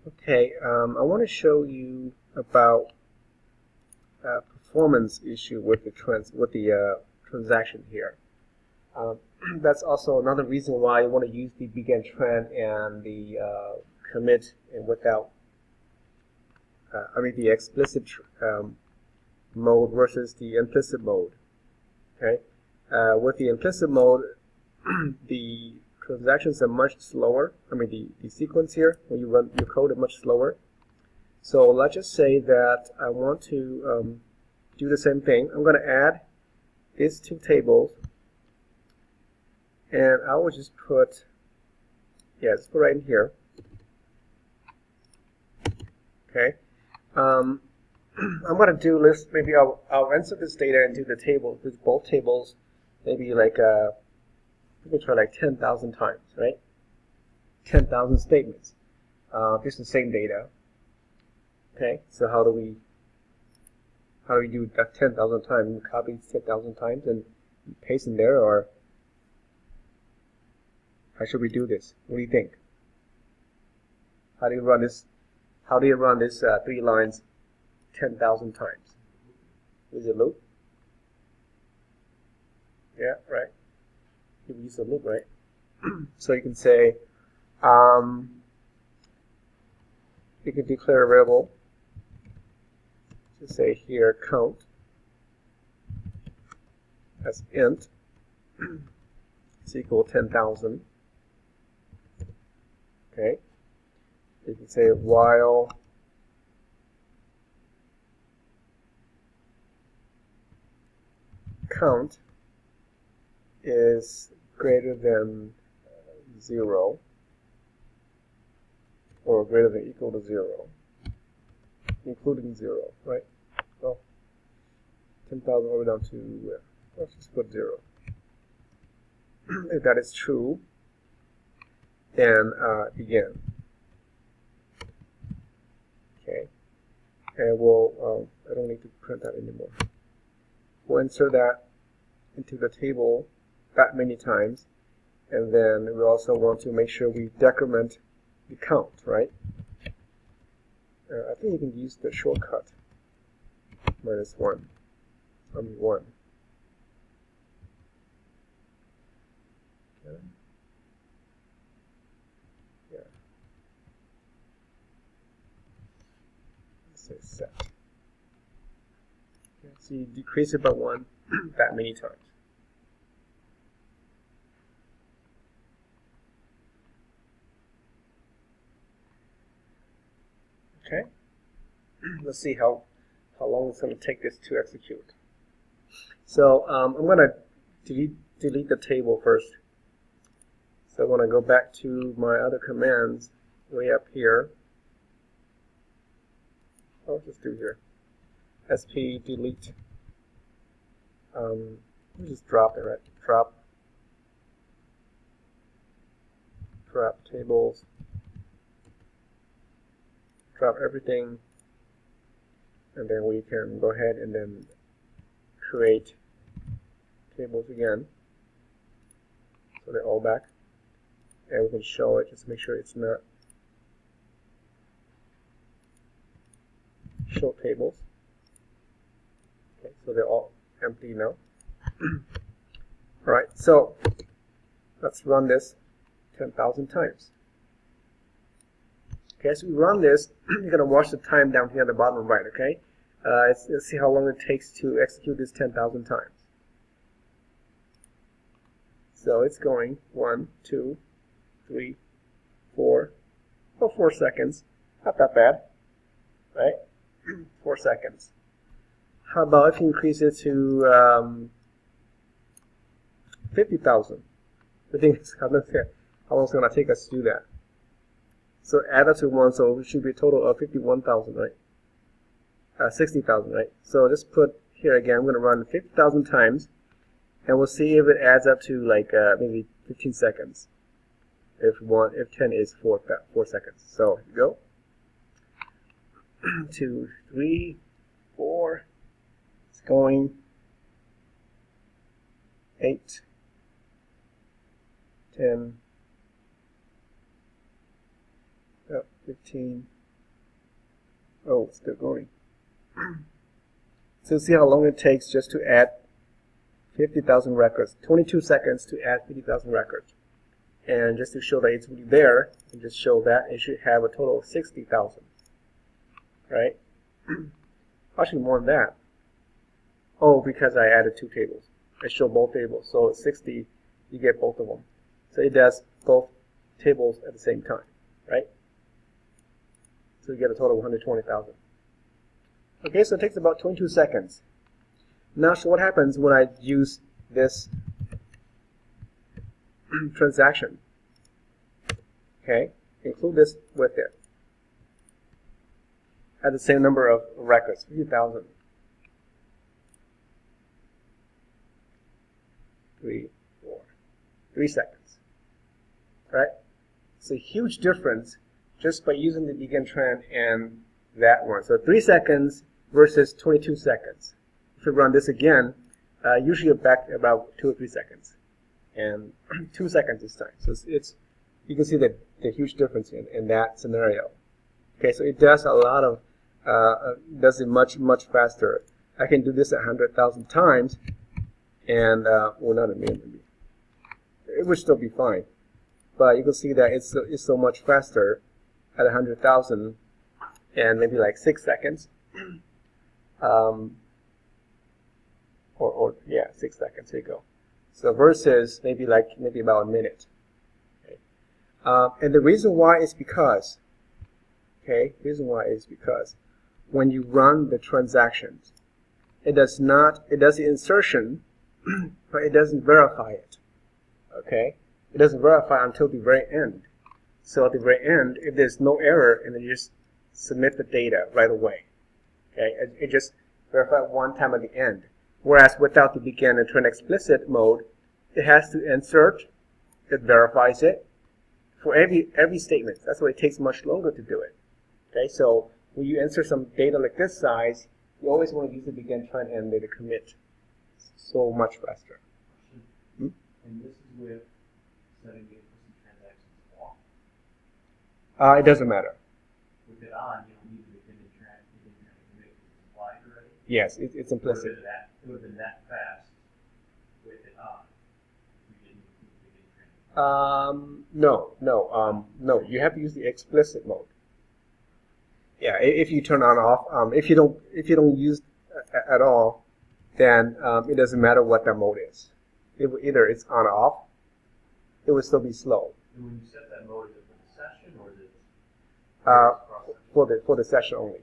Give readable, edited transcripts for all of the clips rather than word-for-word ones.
Okay, I want to show you about performance issue with the transaction here. Um, that's also another reason why you want to use the begin trend and the commit and without, the explicit mode versus the implicit mode. Okay, with the implicit mode, the transactions are much slower. The sequence here when you run your code is much slower. So let's just say that I want to do the same thing. I'm going to add these two tables, and I will just put, just put right in here. Okay. I'm going to do this. Maybe I'll insert this data into the table, both tables, maybe like we can try like 10,000 times, right? 10,000 statements. This is the same data. Okay, so how do we do that 10,000 times? We copy 10,000 times and paste in there, or how should we do this? What do you think? How do you run this? How do you run this 3 lines 10,000 times? Is it a loop? Yeah, right. You use a loop, right? So you can say, you can declare a variable. To say here count as int is equal to 10,000. Okay. You can say while count is greater than 0 or greater than equal to 0, including 0, right? So 10,000 all the way down to, let's just put 0. If that is true, then begin. Okay, and we'll, I don't need to print that anymore. We'll insert that into the table that many times, and then we also want to make sure we decrement the count, right? I think you can use the shortcut -1. 1. Okay. Yeah. Let's say set. Okay. So you decrease it by 1 that many times. Okay. Let's see how long it's going to take this to execute. So I'm going to delete the table first. So when I go back to my other commands way up here, I'll just do here sp delete. Let me just drop it, right? Drop tables. Drop everything, and then we can go ahead and then create tables again, so they're all back, and we can show it. Just make sure it's not show tables. Okay, so they're all empty now. All right, so let's run this 10,000 times. Okay, so we run this. You're going to watch the time down here at the bottom right, okay? Let's see how long it takes to execute this 10,000 times. So it's going 1, 2, 3, 4, about 4 seconds. Not that bad, right? 4 seconds. How about if you increase it to 50,000? The thing is, how long it's going to take us to do that? So add up to 1, so it should be a total of 51,000, right? 60,000, right? So just put here again, I'm going to run 50,000 times, and we'll see if it adds up to like maybe 15 seconds. If 10 is 4 seconds. So here we go. 2, 3, 4. It's going 8, 10, 15. Oh, it's still going. So see how long it takes just to add 50,000 records. 22 seconds to add 50,000 records. And just to show that it's really there, and just show that it should have a total of 60,000. Right? Actually more than that. Oh, because I added 2 tables. I show both tables. So it's 60, you get both of them. So it does both tables at the same time. Right? So you get a total of 120,000. Okay, so it takes about 22 seconds. Now, so what happens when I use this transaction? Okay, include this with it. At the same number of records, 50,000. 3 seconds. Right? It's a huge difference just by using the begin trend and that one. So 3 seconds versus 22 seconds. If we run this again, usually you're back about 2 or 3 seconds. And 2 seconds this time. So it's you can see the huge difference in that scenario. Okay, so it does a lot of, does it much faster. I can do this 100,000 times, and, well, not a million maybe. It would still be fine. But you can see that it's so much faster at 100,000 and maybe like 6 seconds. Yeah, 6 seconds, there you go. So versus maybe about a minute. Okay. And the reason why is because, when you run the transactions, it does the insertion, but it doesn't verify it. Okay? It doesn't verify until the very end. So at the very end, if there's no error, and then you just submit the data right away. Okay? It just verifies one time at the end. Whereas without the begin and turn explicit mode, it has to insert, it verifies it for every statement. That's why it takes much longer to do it. Okay, so when you insert some data like this size, you always want to use the begin, try and end, the commit. So much faster. And this is with setting the implicit transactions off? It doesn't matter. With it on, you don't need the begin and commit because it's applied already? Yes, it's implicit. It would have been that fast with it on if we didn't include the begin transactions. No. You have to use the explicit mode. Yeah, if you turn on off, if you don't use at all, then it doesn't matter what that mode is. Either it's on or off, it will still be slow. And when you set that mode, is it for the session or is it for the session only?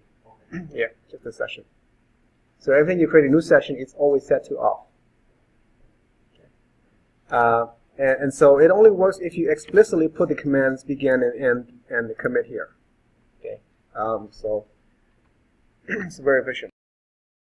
Okay. Yeah, just the session. So every time you create a new session, it's always set to off. Okay. And so it only works if you explicitly put the commands begin and end and the commit here. Okay. So it's very efficient.